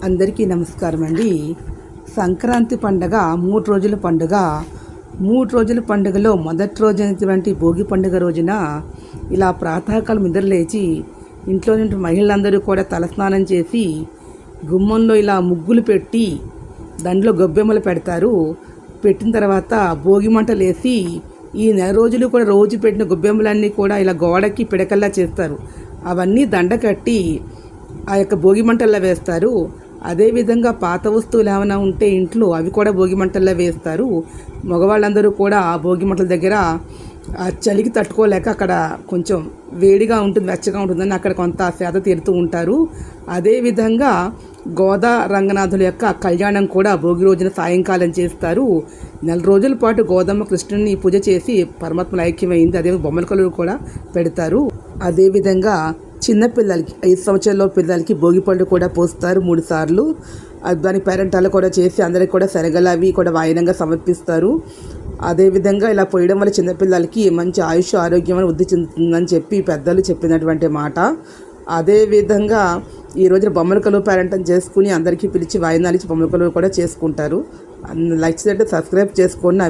అందరికీ నమస్కారం అండి. సంక్రాంతి పండగ 3 రోజుల పండుగ. 3 రోజుల పండుగలో మొదటి రోజు అయినటువంటి భోగి పండుగ రోజున ఇలా ప్రాతకాలం నిద్రలేచి ఇంట్లో నుండి మహిళలందరూ కూడా తలస్నానం చేసి గుమ్మంలో ఇలా ముగ్గులు పెట్టి దాంట్లో గొబ్బెమ్మలు పెడతారు. పెట్టిన తర్వాత భోగి మంటలు వేసి ఈ నెల రోజులు కూడా రోజు పెట్టిన గొబ్బెమ్మలన్నీ కూడా ఇలా గోడకి పిడకల్లా చేస్తారు. అవన్నీ దండ కట్టి ఆ యొక్క భోగి మంటల్లో వేస్తారు. అదేవిధంగా పాత వస్తువులు ఏమైనా ఉంటే ఇంట్లో అవి కూడా భోగి మంటల్లో వేస్తారు. మగవాళ్ళందరూ కూడా ఆ భోగి మంటల దగ్గర ఆ చలికి తట్టుకోలేక అక్కడ కొంచెం వేడిగా ఉంటుంది, వెచ్చగా ఉంటుందని అక్కడ కొంత సేద తీరుతూ ఉంటారు. అదేవిధంగా గోదా రంగనాథుల యొక్క కళ్యాణం కూడా భోగి రోజున సాయంకాలం చేస్తారు. 4 రోజుల పాటు గోదమ్మ కృష్ణుని పూజ చేసి పరమాత్మల ఐక్యమైంది. అదే బొమ్మల కొలువు కూడా పెడతారు. అదేవిధంగా చిన్నపిల్లలకి 5 సంవత్సరాల పిల్లలకి భోగిపళ్ళు కూడా పోస్తారు 3 సార్లు. దాని పేరెంటాలు కూడా చేసి అందరికి కూడా శనగలు అవి కూడా వాయినంగా సమర్పిస్తారు. అదేవిధంగా ఇలా పోయడం వల్ల చిన్నపిల్లలకి మంచి ఆయుష్ ఆరోగ్యం వృద్ధి చెందుతుందని చెప్పి పెద్దలు చెప్పినటువంటి మాట. అదేవిధంగా ఈ రోజున బొమ్మల కొలువు పేరెంటం చేసుకుని అందరికీ పిలిచి వాయినాలు ఇచ్చి బొమ్మల కొలువు కూడా చేసుకుంటారు. లైక్ చేయండి, సబ్స్క్రైబ్ చేసుకోండి.